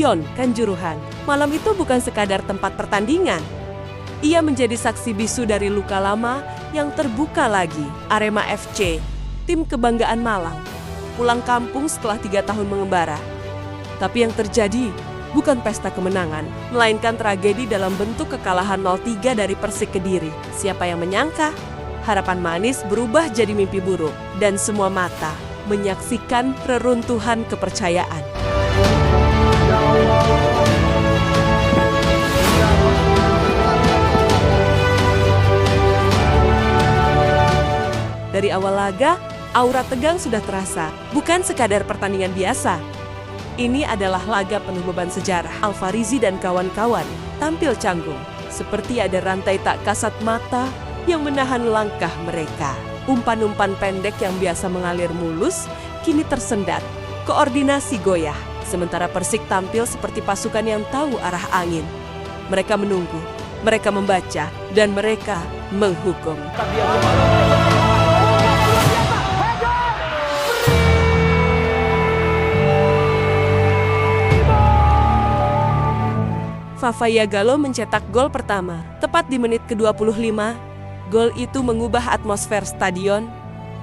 Stadion Kanjuruhan. Malam itu bukan sekadar tempat pertandingan. Ia menjadi saksi bisu dari luka lama yang terbuka lagi. Arema FC, tim kebanggaan Malang, pulang kampung setelah 3 tahun mengembara. Tapi yang terjadi bukan pesta kemenangan, melainkan tragedi dalam bentuk kekalahan 0-3 dari Persik Kediri. Siapa yang menyangka harapan manis berubah jadi mimpi buruk, dan semua mata menyaksikan reruntuhan kepercayaan. Dari awal laga, aura tegang sudah terasa, bukan sekadar pertandingan biasa. Ini adalah laga penuh beban sejarah. Alfarizi dan kawan-kawan tampil canggung, seperti ada rantai tak kasat mata yang menahan langkah mereka. Umpan-umpan pendek yang biasa mengalir mulus, kini tersendat. Koordinasi goyah, sementara Persik tampil seperti pasukan yang tahu arah angin. Mereka menunggu, mereka membaca, dan mereka menghukum. Fafaya Galo mencetak gol pertama. Tepat di menit ke-25, gol itu mengubah atmosfer stadion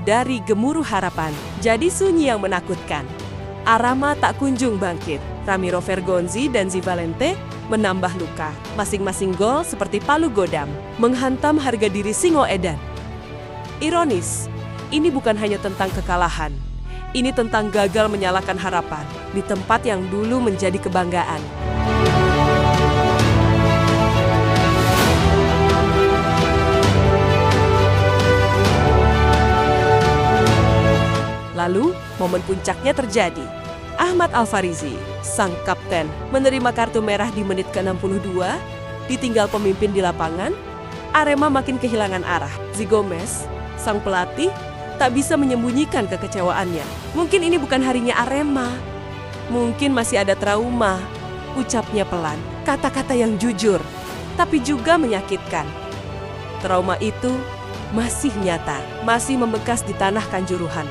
dari gemuruh harapan jadi sunyi yang menakutkan. Arema tak kunjung bangkit. Ramiro Vergonzi dan Zivalente menambah luka. Masing-masing gol seperti palu godam, menghantam harga diri Singoedan. Ironis, ini bukan hanya tentang kekalahan. Ini tentang gagal menyalakan harapan di tempat yang dulu menjadi kebanggaan. Lalu, momen puncaknya terjadi. Ahmad Alfarizi, sang kapten, menerima kartu merah di menit ke-62, ditinggal pemimpin di lapangan. Arema makin kehilangan arah. Zigomez, sang pelatih, tak bisa menyembunyikan kekecewaannya. Mungkin ini bukan harinya Arema. Mungkin masih ada trauma. Ucapnya pelan, kata-kata yang jujur, tapi juga menyakitkan. Trauma itu masih nyata, masih membekas di tanah Kanjuruhan.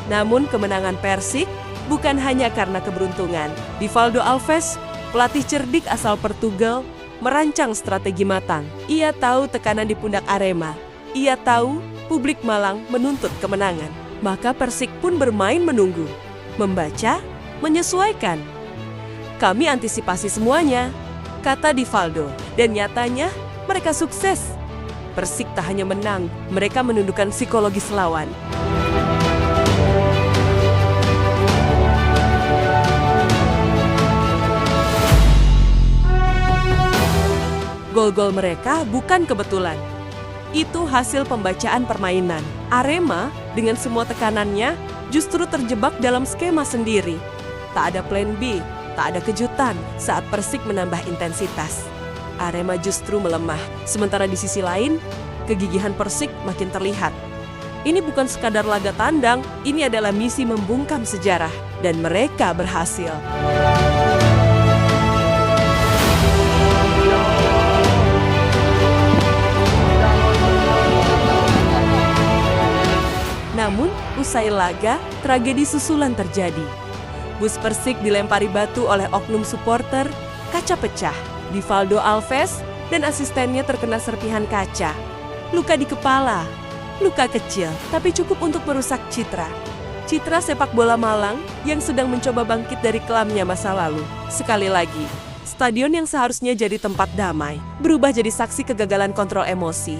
Namun kemenangan Persik bukan hanya karena keberuntungan. Divaldo Alves, pelatih cerdik asal Portugal, merancang strategi matang. Ia tahu tekanan di pundak Arema. Ia tahu publik Malang menuntut kemenangan. Maka Persik pun bermain menunggu, membaca, menyesuaikan. Kami antisipasi semuanya, kata Divaldo. Dan nyatanya mereka sukses. Persik tak hanya menang, mereka menundukkan psikologis lawan. Gol-gol mereka bukan kebetulan. Itu hasil pembacaan permainan. Arema dengan semua tekanannya justru terjebak dalam skema sendiri. Tak ada plan B, tak ada kejutan saat Persik menambah intensitas. Arema justru melemah. Sementara di sisi lain, kegigihan Persik makin terlihat. Ini bukan sekadar laga tandang, ini adalah misi membungkam sejarah. Dan mereka berhasil. Namun, usai laga, tragedi susulan terjadi. Bus Persik dilempari batu oleh oknum supporter, kaca pecah. Divaldo Alves dan asistennya terkena serpihan kaca. Luka di kepala, luka kecil, tapi cukup untuk merusak citra. Citra sepak bola Malang yang sedang mencoba bangkit dari kelamnya masa lalu. Sekali lagi, stadion yang seharusnya jadi tempat damai, berubah jadi saksi kegagalan kontrol emosi.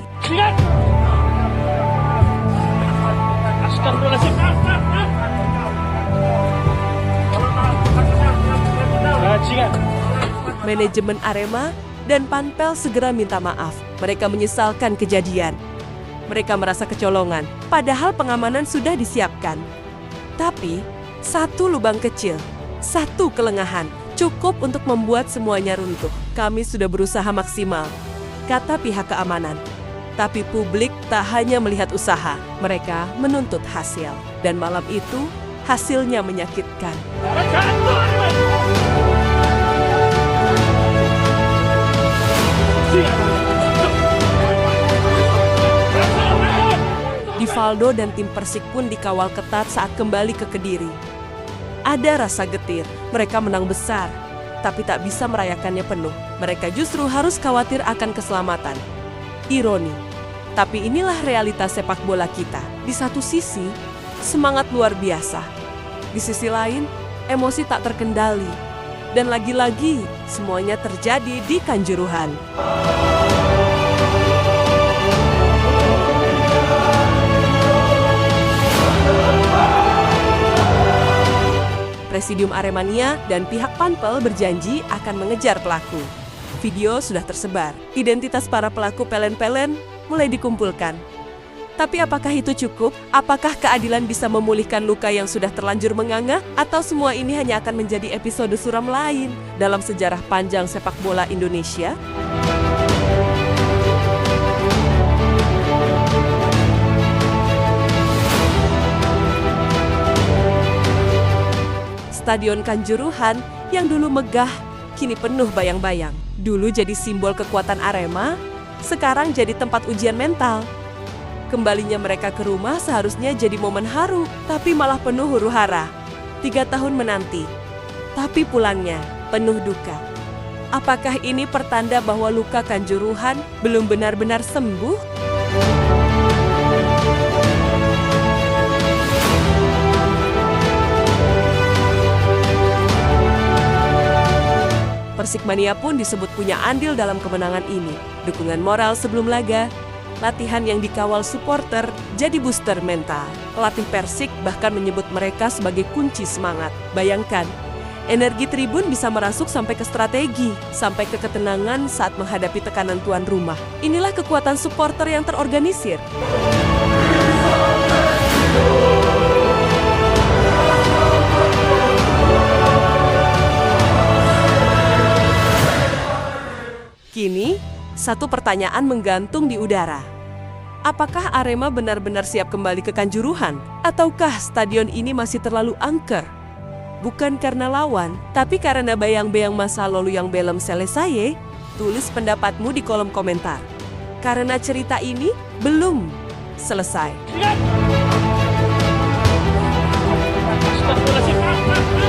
Manajemen Arema dan Panpel segera minta maaf. Mereka menyesalkan kejadian. Mereka merasa kecolongan, padahal pengamanan sudah disiapkan. Tapi, satu lubang kecil, satu kelengahan, cukup untuk membuat semuanya runtuh. Kami sudah berusaha maksimal, kata pihak keamanan. Tapi publik tak hanya melihat usaha, mereka menuntut hasil. Dan malam itu, hasilnya menyakitkan. Rivaldo dan tim Persik pun dikawal ketat saat kembali ke Kediri. Ada rasa getir, mereka menang besar, tapi tak bisa merayakannya penuh. Mereka justru harus khawatir akan keselamatan. Ironi, tapi inilah realitas sepak bola kita. Di satu sisi, semangat luar biasa. Di sisi lain, emosi tak terkendali. Dan lagi-lagi, semuanya terjadi di Kanjuruhan. Presidium Aremania dan pihak Panpel berjanji akan mengejar pelaku. Video sudah tersebar. Identitas para pelaku pelen-pelen mulai dikumpulkan. Tapi apakah itu cukup? Apakah keadilan bisa memulihkan luka yang sudah terlanjur menganga? Atau semua ini hanya akan menjadi episode suram lain dalam sejarah panjang sepak bola Indonesia? Stadion Kanjuruhan yang dulu megah, kini penuh bayang-bayang. Dulu jadi simbol kekuatan Arema, sekarang jadi tempat ujian mental. Kembalinya mereka ke rumah seharusnya jadi momen haru, tapi malah penuh huru-hara. 3 tahun menanti, tapi pulangnya penuh duka. Apakah ini pertanda bahwa luka Kanjuruhan belum benar-benar sembuh? Persikmania pun disebut punya andil dalam kemenangan ini. Dukungan moral sebelum laga, latihan yang dikawal supporter jadi booster mental. Pelatih Persik bahkan menyebut mereka sebagai kunci semangat. Bayangkan, energi tribun bisa merasuk sampai ke strategi, sampai ke ketenangan saat menghadapi tekanan tuan rumah. Inilah kekuatan supporter yang terorganisir. Kini, satu pertanyaan menggantung di udara. Apakah Arema benar-benar siap kembali ke Kanjuruhan? Ataukah stadion ini masih terlalu angker? Bukan karena lawan, tapi karena bayang-bayang masa lalu yang belum selesai? Tulis pendapatmu di kolom komentar. Karena cerita ini belum selesai. Astagfirullahaladzim.